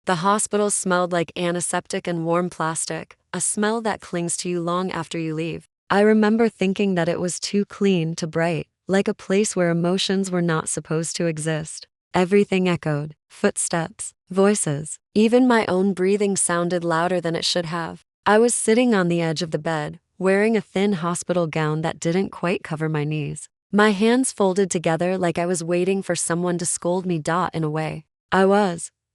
The hospital smelled like antiseptic and warm plastic, a smell that clings to you long after you leave. I remember thinking that it was too clean to bright, like a place where emotions were not supposed to exist. Everything echoed, footsteps, voices. Even my own breathing sounded louder than it should have. I was sitting on the edge of the bed, wearing a thin hospital gown that didn't quite cover my knees. My hands folded together like I was waiting for someone to scold me. In a way,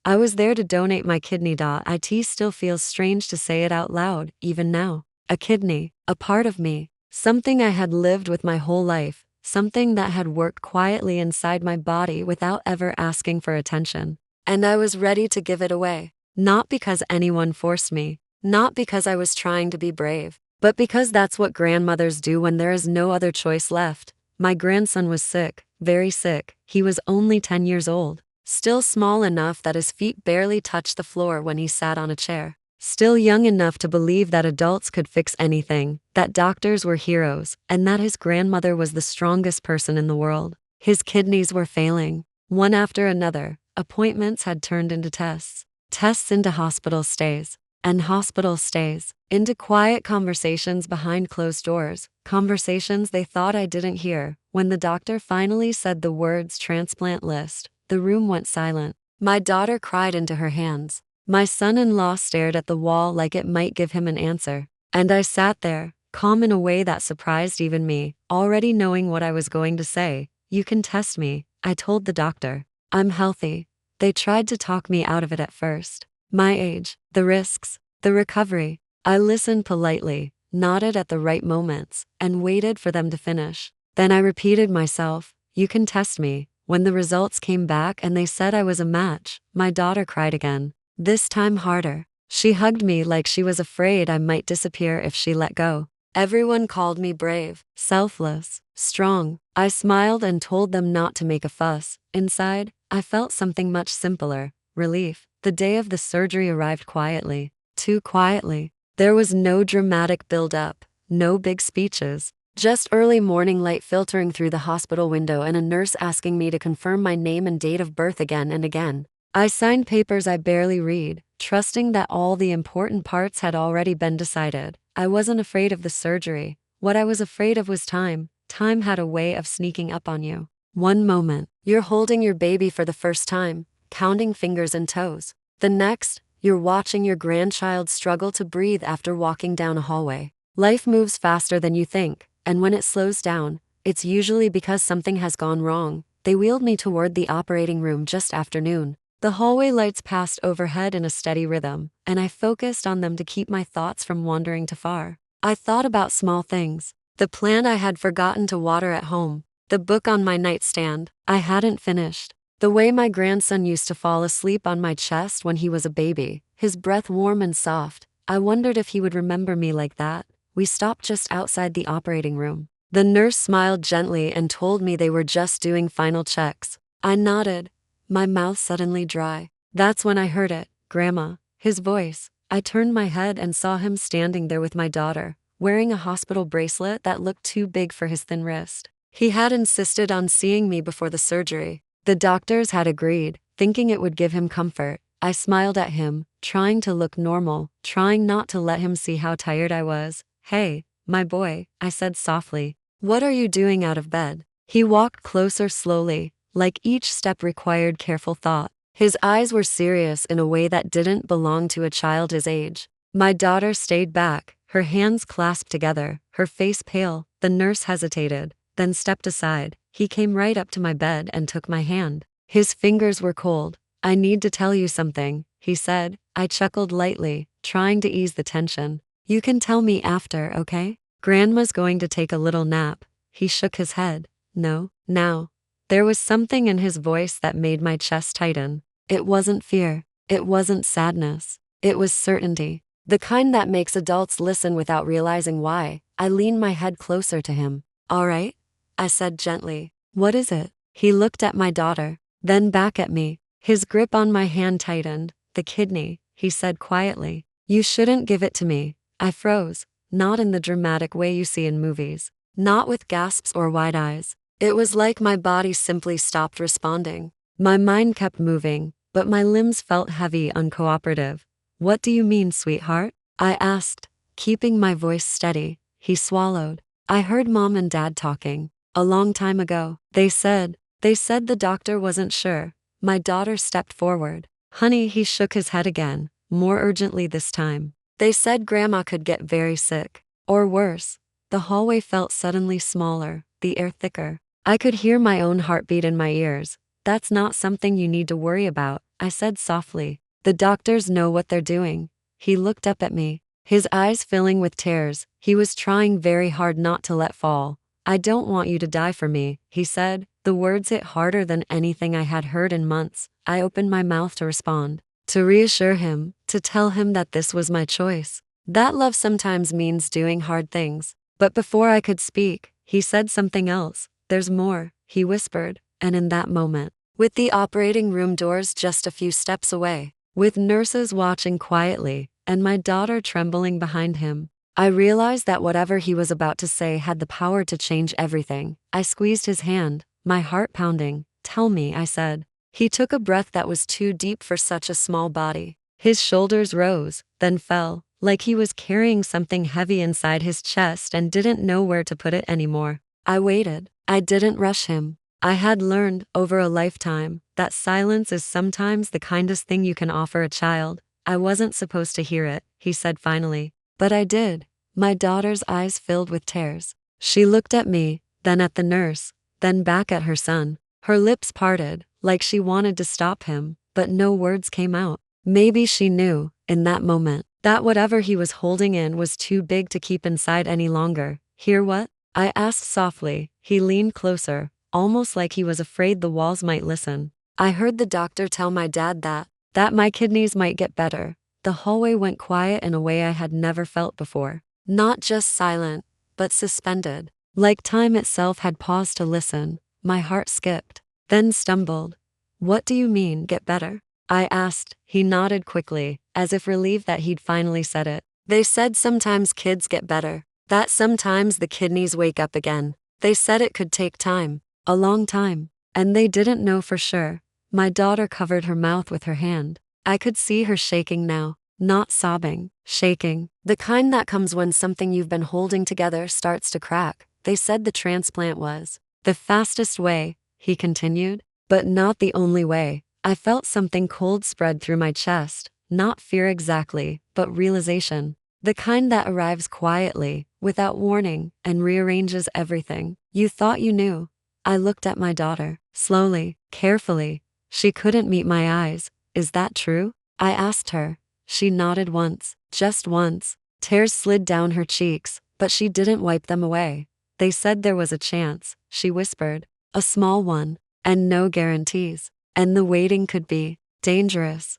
I was there to donate my kidney. It still feels strange to say it out loud, even now. A kidney, a part of me, something I had lived with my whole life, something that had worked quietly inside my body without ever asking for attention. And I was ready to give it away. Not because anyone forced me, not because I was trying to be brave, but because that's what grandmothers do when there is no other choice left. My grandson was sick, very sick. He was only 10 years old, still small enough that his feet barely touched the floor when he sat on a chair. Still young enough to believe that adults could fix anything, that doctors were heroes, and that his grandmother was the strongest person in the world. His kidneys were failing, one after another. Appointments had turned into tests, tests into hospital stays, and hospital stays into quiet conversations behind closed doors, conversations they thought I didn't hear. When the doctor finally said the words transplant list, the room went silent. My daughter cried into her hands. My son-in-law stared at the wall like it might give him an answer. And I sat there, calm in a way that surprised even me, already knowing what I was going to say. You can test me, I told the doctor. I'm healthy. They tried to talk me out of it at first. My age, the risks, the recovery. I listened politely, nodded at the right moments, and waited for them to finish. Then I repeated myself, you can test me. When the results came back and they said I was a match, my daughter cried again. This time harder. She hugged me like she was afraid I might disappear if she let go. Everyone called me brave, selfless, strong. I smiled and told them not to make a fuss. Inside, I felt something much simpler, relief. The day of the surgery arrived quietly, too quietly. There was no dramatic build-up, no big speeches, just early morning light filtering through the hospital window and a nurse asking me to confirm my name and date of birth again and again. I signed papers I barely read, trusting that all the important parts had already been decided. I wasn't afraid of the surgery. What I was afraid of was time. Time had a way of sneaking up on you. One moment, you're holding your baby for the first time, counting fingers and toes. The next, you're watching your grandchild struggle to breathe after walking down a hallway. Life moves faster than you think, and when it slows down, it's usually because something has gone wrong. They wheeled me toward the operating room just after noon. The hallway lights passed overhead in a steady rhythm, and I focused on them to keep my thoughts from wandering too far. I thought about small things. The plant I had forgotten to water at home. The book on my nightstand I hadn't finished. The way my grandson used to fall asleep on my chest when he was a baby, his breath warm and soft. I wondered if he would remember me like that. We stopped just outside the operating room. The nurse smiled gently and told me they were just doing final checks. I nodded, my mouth suddenly dry. That's when I heard it, Grandma, his voice. I turned my head and saw him standing there with my daughter, wearing a hospital bracelet that looked too big for his thin wrist. He had insisted on seeing me before the surgery. The doctors had agreed, thinking it would give him comfort. I smiled at him, trying to look normal, trying not to let him see how tired I was. Hey, my boy, I said softly. What are you doing out of bed? He walked closer slowly, like each step required careful thought. His eyes were serious in a way that didn't belong to a child his age. My daughter stayed back, her hands clasped together, her face pale. The nurse hesitated, then stepped aside. He came right up to my bed and took my hand. His fingers were cold. I need to tell you something, he said. I chuckled lightly, trying to ease the tension. You can tell me after, okay? Grandma's going to take a little nap. He shook his head. No, now. There was something in his voice that made my chest tighten. It wasn't fear. It wasn't sadness. It was certainty. The kind that makes adults listen without realizing why. I leaned my head closer to him. All right? I said gently. What is it? He looked at my daughter, then back at me. His grip on my hand tightened. The kidney, he said quietly. You shouldn't give it to me. I froze, not in the dramatic way you see in movies, not with gasps or wide eyes. It was like my body simply stopped responding. My mind kept moving, but my limbs felt heavy, uncooperative. "What do you mean, sweetheart?" I asked, keeping my voice steady. He swallowed. "I heard Mom and Dad talking. A long time ago. They said the doctor wasn't sure." My daughter stepped forward. "Honey," he shook his head again, more urgently this time. "They said Grandma could get very sick. Or worse." The hallway felt suddenly smaller, the air thicker. I could hear my own heartbeat in my ears. "That's not something you need to worry about," I said softly. "The doctors know what they're doing." He looked up at me, his eyes filling with tears. He was trying very hard not to let fall. "I don't want you to die for me," he said. The words hit harder than anything I had heard in months. I opened my mouth to respond, to reassure him, to tell him that this was my choice. That love sometimes means doing hard things. But before I could speak, he said something else. "There's more," he whispered, and in that moment, with the operating room doors just a few steps away, with nurses watching quietly, and my daughter trembling behind him, I realized that whatever he was about to say had the power to change everything. I squeezed his hand, my heart pounding. "Tell me," I said. He took a breath that was too deep for such a small body. His shoulders rose, then fell, like he was carrying something heavy inside his chest and didn't know where to put it anymore. I waited. I didn't rush him. I had learned, over a lifetime, that silence is sometimes the kindest thing you can offer a child. "I wasn't supposed to hear it," he said finally. "But I did." My daughter's eyes filled with tears. She looked at me, then at the nurse, then back at her son. Her lips parted, like she wanted to stop him, but no words came out. Maybe she knew, in that moment, that whatever he was holding in was too big to keep inside any longer. "Hear what?" I asked softly. He leaned closer, almost like he was afraid the walls might listen. "I heard the doctor tell my dad that my kidneys might get better." The hallway went quiet in a way I had never felt before. Not just silent, but suspended. Like time itself had paused to listen. My heart skipped, then stumbled. "What do you mean, get better?" I asked. He nodded quickly, as if relieved that he'd finally said it. "They said sometimes kids get better. That sometimes the kidneys wake up again. They said it could take time. A long time. And they didn't know for sure." My daughter covered her mouth with her hand. I could see her shaking now. Not sobbing, shaking. The kind that comes when something you've been holding together starts to crack. "They said the transplant was the fastest way," he continued. "But not the only way." I felt something cold spread through my chest. Not fear exactly, but realization. The kind that arrives quietly, without warning, and rearranges everything. "You thought you knew." I looked at my daughter, slowly, carefully. She couldn't meet my eyes. "Is that true?" I asked her. She nodded once, just once. Tears slid down her cheeks, but she didn't wipe them away. "They said there was a chance," she whispered. "A small one, and no guarantees. And the waiting could be dangerous."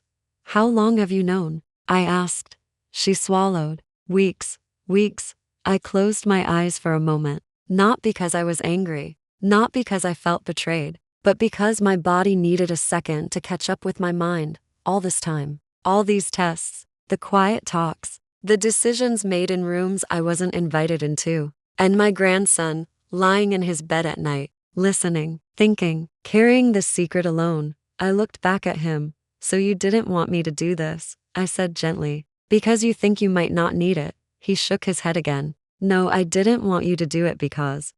"How long have you known?" I asked. She swallowed. "Weeks, weeks." I closed my eyes for a moment, not because I was angry, not because I felt betrayed, but because my body needed a second to catch up with my mind. All this time, all these tests, the quiet talks, the decisions made in rooms I wasn't invited into, and my grandson, lying in his bed at night, listening, thinking, carrying this secret alone. I looked back at him. "So you didn't want me to do this," I said gently. "Because you think you might not need it." He shook his head again. "No, I didn't want you to do it because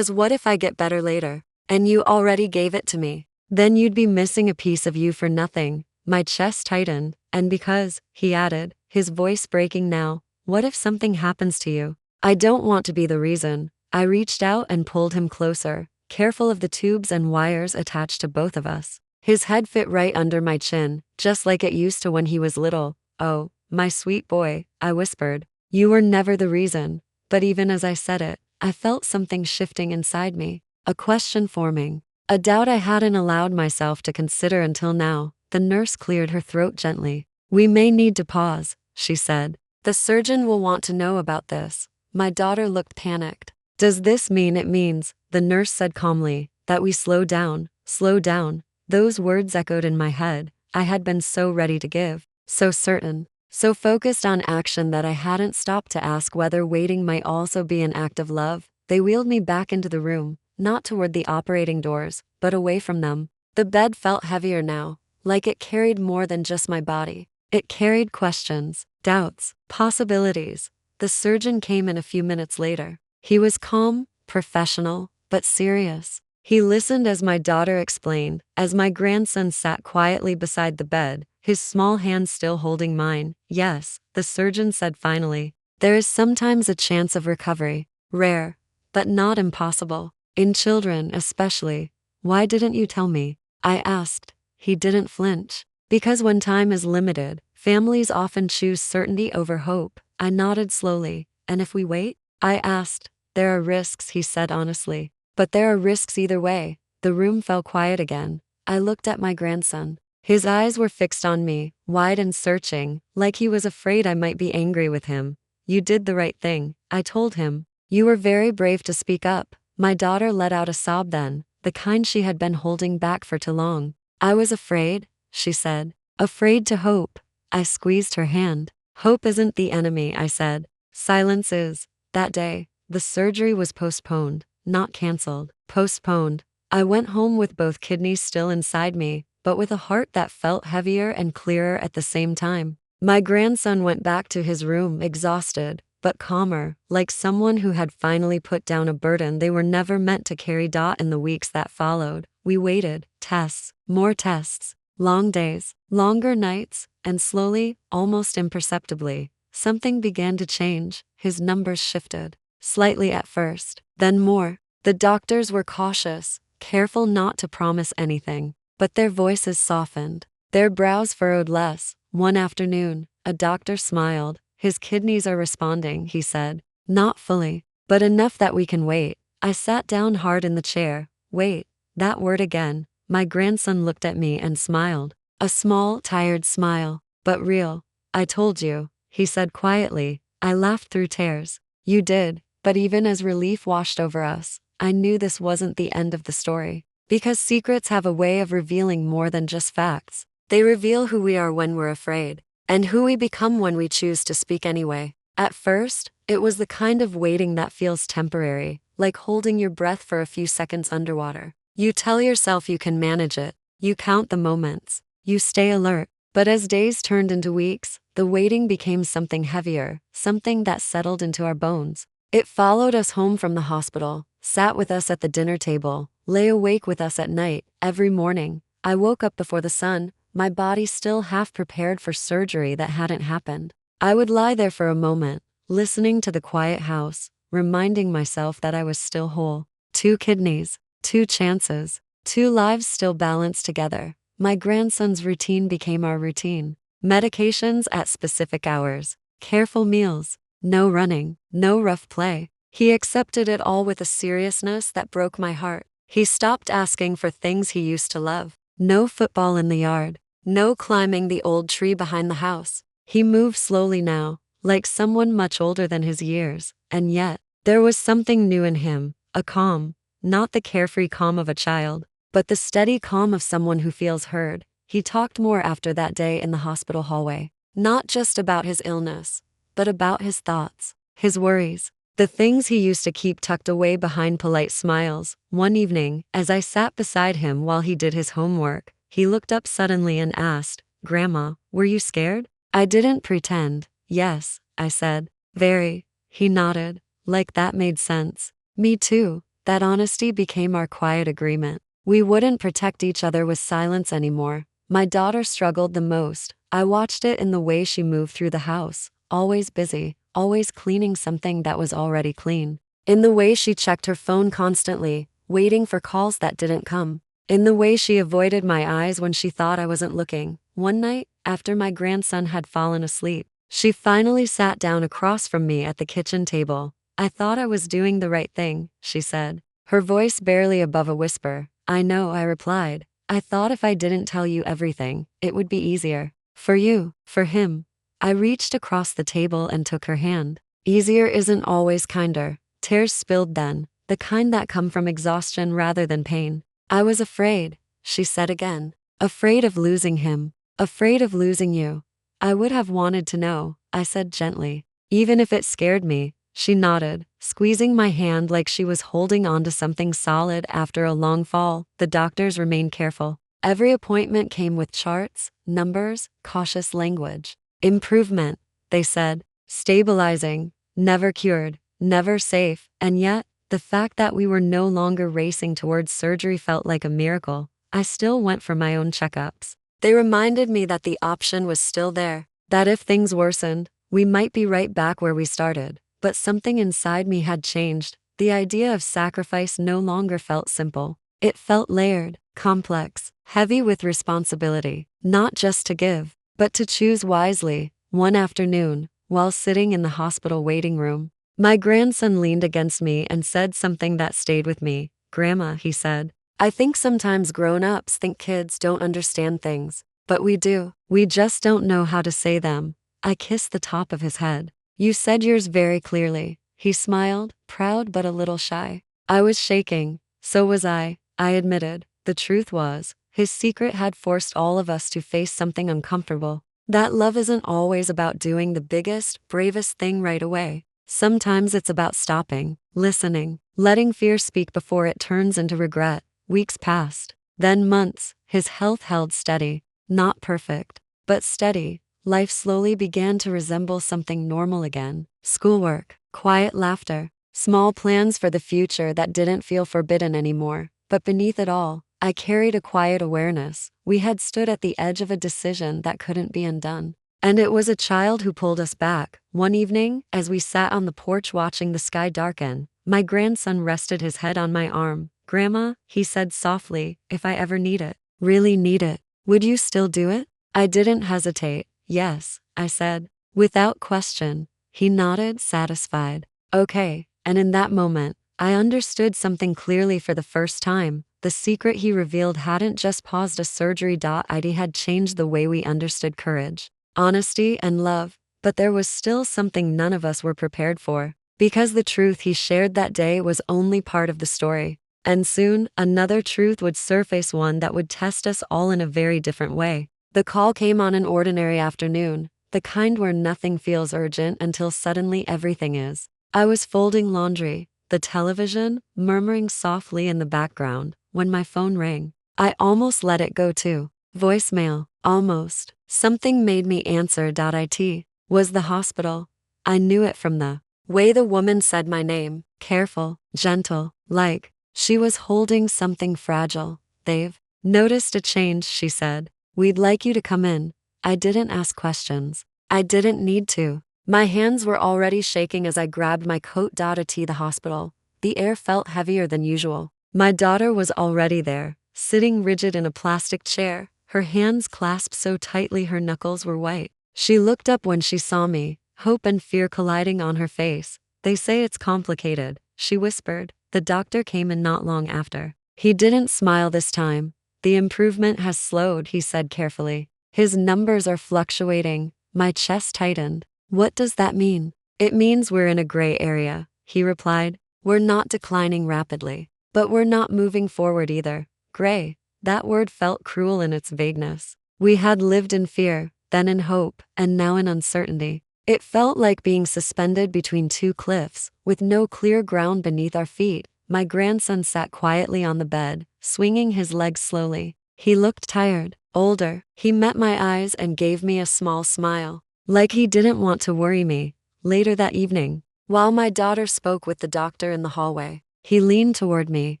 what if I get better later, and you already gave it to me? Then you'd be missing a piece of you for nothing." My chest tightened. "And because," he added, his voice breaking now, "what if something happens to you? I don't want to be the reason." I reached out and pulled him closer, careful of the tubes and wires attached to both of us. His head fit right under my chin, just like it used to when he was little. "Oh, my sweet boy," I whispered. "You were never the reason." But even as I said it, I felt something shifting inside me, a question forming, a doubt I hadn't allowed myself to consider until now. The nurse cleared her throat gently. "We may need to pause," she said. "The surgeon will want to know about this." My daughter looked panicked. "Does this mean?" "It means," the nurse said calmly, "that we slow down, slow down." Those words echoed in my head. I had been so ready to give, so certain, so focused on action that I hadn't stopped to ask whether waiting might also be an act of love. They wheeled me back into the room, not toward the operating doors, but away from them. The bed felt heavier now, like it carried more than just my body. It carried questions, doubts, possibilities. The surgeon came in a few minutes later. He was calm, professional, but serious. He listened as my daughter explained, as my grandson sat quietly beside the bed, his small hand still holding mine. Yes, the surgeon said finally, there is sometimes a chance of recovery. Rare, but not impossible. In children, especially. Why didn't you tell me? I asked. He didn't flinch. Because when time is limited, families often choose certainty over hope. I nodded slowly. And if we wait? I asked. There are risks, he said honestly. But there are risks either way. The room fell quiet again. I looked at my grandson. His eyes were fixed on me, wide and searching, like he was afraid I might be angry with him. You did the right thing, I told him. You were very brave to speak up. My daughter let out a sob then, the kind she had been holding back for too long. I was afraid, she said. Afraid to hope. I squeezed her hand. Hope isn't the enemy, I said. Silence is. That day, the surgery was postponed, not canceled. Postponed. I went home with both kidneys still inside me, but with a heart that felt heavier and clearer at the same time. My grandson went back to his room exhausted, but calmer, like someone who had finally put down a burden they were never meant to carry. In the weeks that followed, we waited, tests, more tests, long days, longer nights, and slowly, almost imperceptibly, something began to change. His numbers shifted, slightly at first, then more. The doctors were cautious, careful not to promise anything, but their voices softened, their brows furrowed less. One afternoon, a doctor smiled. His kidneys are responding, he said. Not fully, but enough that we can wait. I sat down hard in the chair. Wait, that word again. My grandson looked at me and smiled. A small, tired smile, but real. I told you, he said quietly. I laughed through tears. You did, but even as relief washed over us, I knew this wasn't the end of the story. Because secrets have a way of revealing more than just facts. They reveal who we are when we're afraid, and who we become when we choose to speak anyway. At first, it was the kind of waiting that feels temporary, like holding your breath for a few seconds underwater. You tell yourself you can manage it, you count the moments, you stay alert. But as days turned into weeks, the waiting became something heavier, something that settled into our bones. It followed us home from the hospital, sat with us at the dinner table, lay awake with us at night. Every morning, I woke up before the sun, my body still half prepared for surgery that hadn't happened. I would lie there for a moment, listening to the quiet house, reminding myself that I was still whole. 2 kidneys, 2 chances, 2 lives still balanced together. My grandson's routine became our routine. Medications at specific hours, careful meals, no running, no rough play. He accepted it all with a seriousness that broke my heart. He stopped asking for things he used to love. No football in the yard. No climbing the old tree behind the house. He moved slowly now, like someone much older than his years, and yet, there was something new in him, a calm, not the carefree calm of a child, but the steady calm of someone who feels heard. He talked more after that day in the hospital hallway, not just about his illness, but about his thoughts, his worries, the things he used to keep tucked away behind polite smiles. One evening, as I sat beside him while he did his homework, he looked up suddenly and asked, Grandma, were you scared? I didn't pretend. Yes, I said. Very. He nodded, like that made sense. Me too. That honesty became our quiet agreement. We wouldn't protect each other with silence anymore. My daughter struggled the most. I watched it in the way she moved through the house, always busy, always cleaning something that was already clean. In the way she checked her phone constantly, waiting for calls that didn't come. In the way she avoided my eyes when she thought I wasn't looking. One night, after my grandson had fallen asleep, she finally sat down across from me at the kitchen table. I thought I was doing the right thing, she said, her voice barely above a whisper. I know, I replied. I thought if I didn't tell you everything, it would be easier. For you, for him. I reached across the table and took her hand. Easier isn't always kinder. Tears spilled then, the kind that come from exhaustion rather than pain. I was afraid, she said again. Afraid of losing him. Afraid of losing you. I would have wanted to know, I said gently. Even if it scared me. She nodded, squeezing my hand like she was holding onto something solid after a long fall. The doctors remained careful. Every appointment came with charts, numbers, cautious language. Improvement, they said. Stabilizing. Never cured. Never safe. And yet, the fact that we were no longer racing towards surgery felt like a miracle. I still went for my own checkups. They reminded me that the option was still there, that if things worsened, we might be right back where we started. But something inside me had changed. The idea of sacrifice no longer felt simple. It felt layered, complex, heavy with responsibility, not just to give, but to choose wisely. One afternoon, while sitting in the hospital waiting room, my grandson leaned against me and said something that stayed with me. "Grandma," he said, "I think sometimes grown-ups think kids don't understand things, but we do. We just don't know how to say them." I kissed the top of his head. "You said yours very clearly." He smiled, proud but a little shy. I was shaking. So was I admitted. The truth was, his secret had forced all of us to face something uncomfortable. That love isn't always about doing the biggest, bravest thing right away. Sometimes it's about stopping, listening, letting fear speak before it turns into regret. Weeks passed, then months. His health held steady. Not perfect, but steady. Life slowly began to resemble something normal again. Schoolwork, quiet laughter, small plans for the future that didn't feel forbidden anymore. But beneath it all, I carried a quiet awareness. We had stood at the edge of a decision that couldn't be undone. And it was a child who pulled us back. One evening, as we sat on the porch watching the sky darken, my grandson rested his head on my arm. "Grandma," he said softly, "if I ever need it, really need it, would you still do it?" I didn't hesitate. "Yes," I said, without question. He nodded, satisfied. "Okay." And in that moment, I understood something clearly for the first time. The secret he revealed hadn't just paused a surgery. It had changed the way we understood courage, honesty, and love. But there was still something none of us were prepared for, because the truth he shared that day was only part of the story. And soon, another truth would surface, one that would test us all in a very different way. The call came on an ordinary afternoon, the kind where nothing feels urgent until suddenly everything is. I was folding laundry, the television murmuring softly in the background, when my phone rang. I almost let it go too. Voicemail, almost. Something made me answer. It was the hospital. I knew it from the way the woman said my name, careful, gentle, like she was holding something fragile. "They've noticed a change," she said. "We'd like you to come in." I didn't ask questions. I didn't need to. My hands were already shaking as I grabbed my coat. The hospital. The air felt heavier than usual. My daughter was already there, sitting rigid in a plastic chair, her hands clasped so tightly her knuckles were white. She looked up when she saw me, hope and fear colliding on her face. "They say it's complicated," she whispered. The doctor came in not long after. He didn't smile this time. "The improvement has slowed," he said carefully. "His numbers are fluctuating." My chest tightened. "What does that mean?" "It means we're in a gray area," he replied. "We're not declining rapidly, but we're not moving forward either." Gray. That word felt cruel in its vagueness. We had lived in fear, then in hope, and now in uncertainty. It felt like being suspended between two cliffs, with no clear ground beneath our feet. My grandson sat quietly on the bed, swinging his legs slowly. He looked tired, older. He met my eyes and gave me a small smile, like he didn't want to worry me. Later that evening, while my daughter spoke with the doctor in the hallway, he leaned toward me.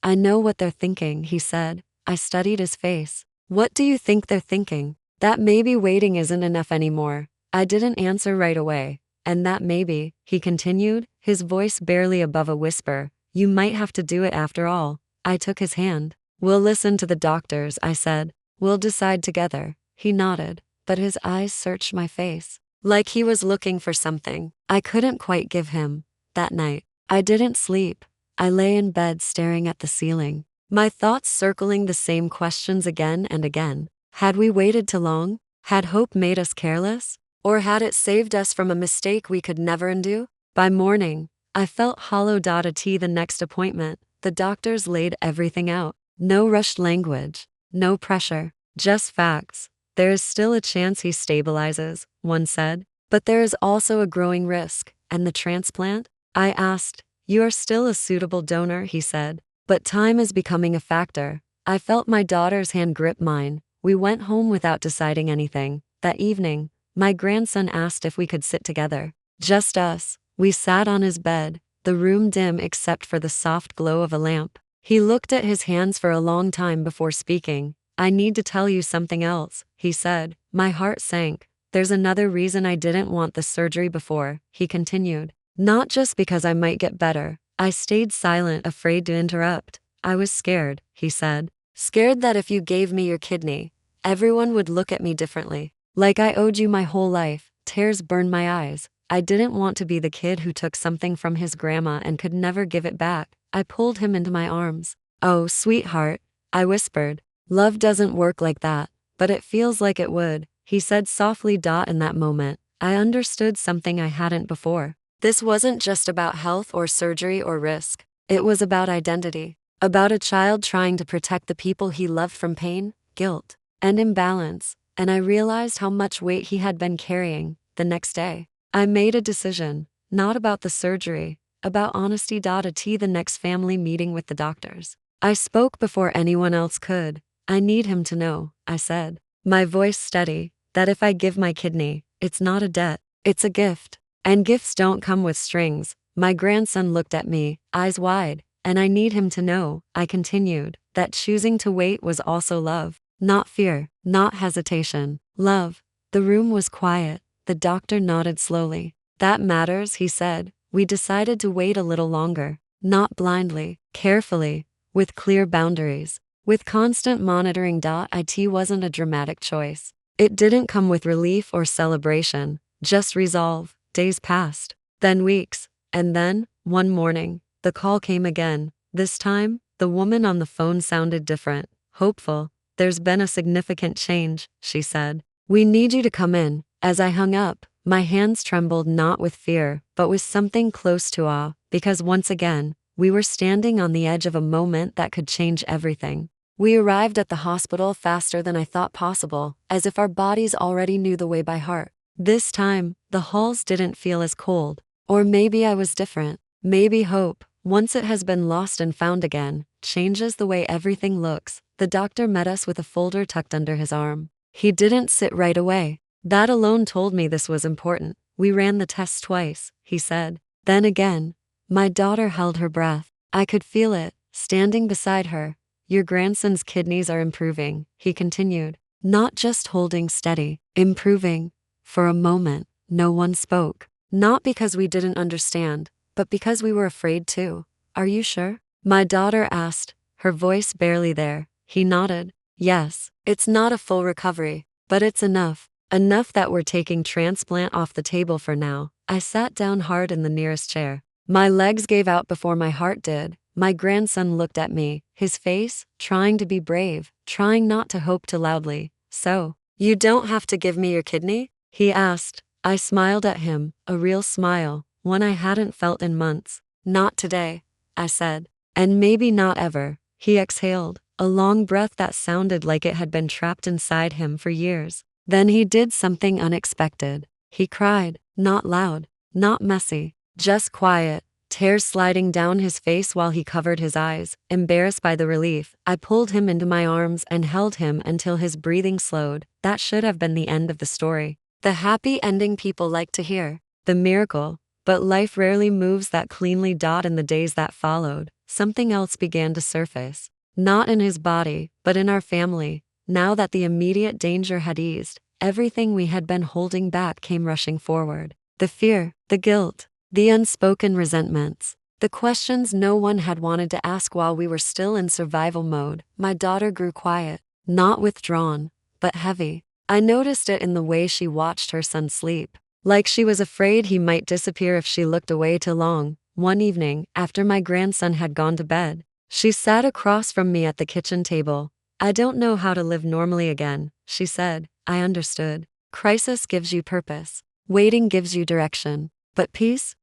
"I know what they're thinking," he said. I studied his face. "What do you think they're thinking?" "That maybe waiting isn't enough anymore." I didn't answer right away. "And that maybe," he continued, his voice barely above a whisper, "you might have to do it after all." I took his hand. "We'll listen to the doctors," I said. "We'll decide together." He nodded, but his eyes searched my face, like he was looking for something I couldn't quite give him. That night, I didn't sleep. I lay in bed staring at the ceiling, my thoughts circling the same questions again and again. Had we waited too long? Had hope made us careless? Or had it saved us from a mistake we could never undo? By morning, I felt hollow. The next appointment, the doctors laid everything out. No rushed language, no pressure, just facts. "There is still a chance he stabilizes," one said. "But there is also a growing risk." "And the transplant?" I asked. "You are still a suitable donor," he said. "But time is becoming a factor." I felt my daughter's hand grip mine. We went home without deciding anything. That evening, my grandson asked if we could sit together. Just us. We sat on his bed, the room dim except for the soft glow of a lamp. He looked at his hands for a long time before speaking. I need to tell you something else, he said. My heart sank. There's another reason I didn't want the surgery before, he continued. Not just because I might get better. I stayed silent, afraid to interrupt. I was scared, he said. Scared that if you gave me your kidney, everyone would look at me differently. Like I owed you my whole life. Tears burned my eyes. I didn't want to be the kid who took something from his grandma and could never give it back. I pulled him into my arms. Oh, sweetheart, I whispered. Love doesn't work like that, but it feels like it would, he said softly. In that moment, I understood something I hadn't before. This wasn't just about health or surgery or risk. It was about identity. About a child trying to protect the people he loved from pain, guilt, and imbalance. And I realized how much weight he had been carrying. The next day, I made a decision, not about the surgery, about honesty. The next family meeting with the doctors, I spoke before anyone else could. I need him to know, I said, my voice steady, that if I give my kidney, it's not a debt, it's a gift. And gifts don't come with strings. My grandson looked at me, eyes wide, and I need him to know, I continued, that choosing to wait was also love. Not fear, not hesitation, love. The room was quiet. The doctor nodded slowly. That matters, he said. We decided to wait a little longer, not blindly, carefully, with clear boundaries, with constant monitoring. It wasn't a dramatic choice. It didn't come with relief or celebration, just resolve. Days passed, then weeks, and then, one morning, the call came again. This time, the woman on the phone sounded different, hopeful. There's been a significant change, she said. We need you to come in. As I hung up, my hands trembled, not with fear, but with something close to awe, because once again, we were standing on the edge of a moment that could change everything. We arrived at the hospital faster than I thought possible, as if our bodies already knew the way by heart. This time, the halls didn't feel as cold. Or maybe I was different. Maybe hope, once it has been lost and found again, changes the way everything looks. The doctor met us with a folder tucked under his arm. He didn't sit right away. That alone told me this was important. We ran the tests twice, he said. Then again. My daughter held her breath. I could feel it, standing beside her. Your grandson's kidneys are improving, he continued. Not just holding steady, improving. For a moment, no one spoke. Not because we didn't understand, but because we were afraid too. Are you sure? My daughter asked, her voice barely there. He nodded. Yes, it's not a full recovery, but it's enough. Enough that we're taking transplant off the table for now. I sat down hard in the nearest chair. My legs gave out before my heart did. My grandson looked at me, his face, trying to be brave, trying not to hope too loudly. So, you don't have to give me your kidney? He asked. I smiled at him, a real smile, one I hadn't felt in months. Not today, I said. And maybe not ever. He exhaled, a long breath that sounded like it had been trapped inside him for years. Then he did something unexpected. He cried, not loud, not messy, just quiet, tears sliding down his face while he covered his eyes, embarrassed by the relief. I pulled him into my arms and held him until his breathing slowed. That should have been the end of the story. The happy ending people like to hear. The miracle. But life rarely moves that cleanly. In the days that followed, something else began to surface. Not in his body, but in our family. Now that the immediate danger had eased, everything we had been holding back came rushing forward. The fear, the guilt, the unspoken resentments, the questions no one had wanted to ask while we were still in survival mode. My daughter grew quiet, not withdrawn, but heavy. I noticed it in the way she watched her son sleep, like she was afraid he might disappear if she looked away too long. One evening, after my grandson had gone to bed, she sat across from me at the kitchen table. I don't know how to live normally again, she said. I understood. Crisis gives you purpose. Waiting gives you direction. But peace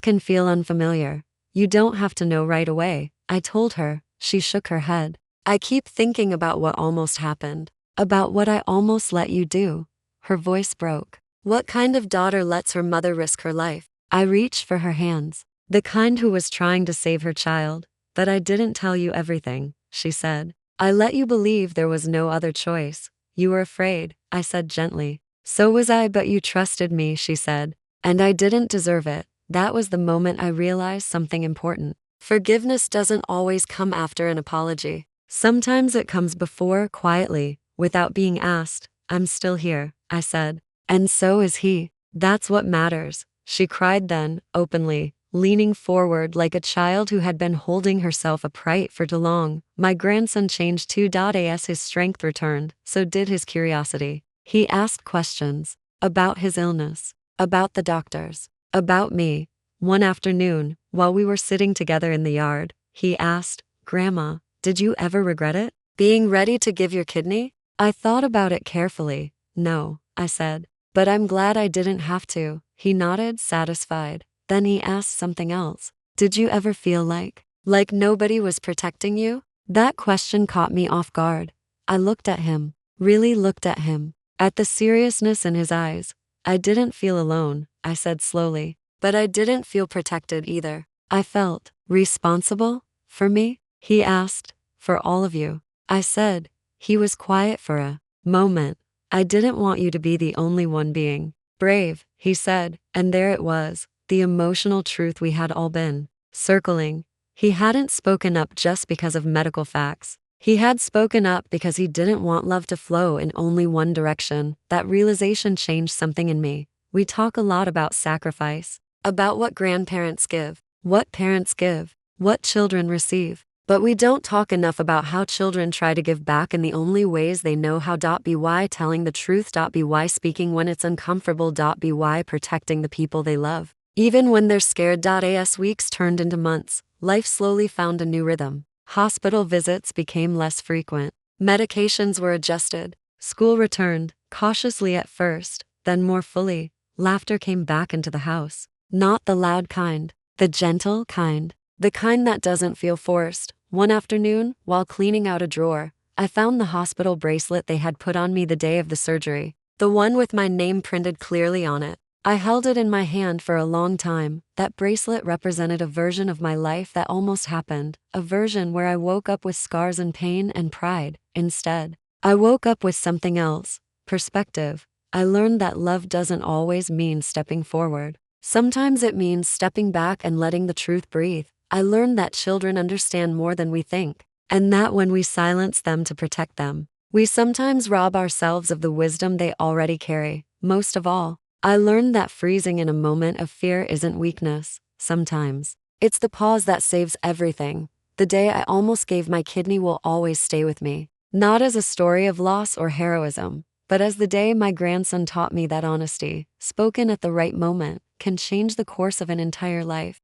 can feel unfamiliar. You don't have to know right away, I told her. She shook her head. I keep thinking about what almost happened. About what I almost let you do. Her voice broke. What kind of daughter lets her mother risk her life? I reached for her hands. The kind who was trying to save her child. But I didn't tell you everything, she said. I let you believe there was no other choice. You were afraid, I said gently. So was I, but you trusted me, she said. And I didn't deserve it. That was the moment I realized something important. Forgiveness doesn't always come after an apology. Sometimes it comes before, quietly, without being asked. I'm still here, I said. And so is he. That's what matters. She cried then, openly, leaning forward like a child who had been holding herself upright for too long. My grandson changed too. As his strength returned, so did his curiosity. He asked questions about his illness, about the doctors, about me. One afternoon, while we were sitting together in the yard, he asked, Grandma, did you ever regret it? Being ready to give your kidney? I thought about it carefully. No, I said. But I'm glad I didn't have to. He nodded, satisfied. Then he asked something else. Did you ever feel like nobody was protecting you? That question caught me off guard. I looked at him, really looked at him, at the seriousness in his eyes. I didn't feel alone, I said slowly. But I didn't feel protected either. I felt responsible for me, he asked, for all of you. I said. He was quiet for a moment. I didn't want you to be the only one being brave, he said, and there it was, the emotional truth we had all been circling. He hadn't spoken up just because of medical facts. He had spoken up because he didn't want love to flow in only one direction. That realization changed something in me. We talk a lot about sacrifice, about what grandparents give, what parents give, what children receive. But we don't talk enough about how children try to give back in the only ways they know how. By telling the truth. By speaking when it's uncomfortable. By protecting the people they love, even when they're scared. As weeks turned into months, life slowly found a new rhythm. Hospital visits became less frequent. Medications were adjusted. School returned, cautiously at first, then more fully. Laughter came back into the house. Not the loud kind, the gentle kind, the kind that doesn't feel forced. One afternoon, while cleaning out a drawer, I found the hospital bracelet they had put on me the day of the surgery, the one with my name printed clearly on it. I held it in my hand for a long time. That bracelet represented a version of my life that almost happened, a version where I woke up with scars and pain and pride. Instead, I woke up with something else, perspective. I learned that love doesn't always mean stepping forward. Sometimes it means stepping back and letting the truth breathe. I learned that children understand more than we think, and that when we silence them to protect them, we sometimes rob ourselves of the wisdom they already carry. Most of all, I learned that freezing in a moment of fear isn't weakness. Sometimes, it's the pause that saves everything. The day I almost gave my kidney will always stay with me, not as a story of loss or heroism, but as the day my grandson taught me that honesty, spoken at the right moment, can change the course of an entire life.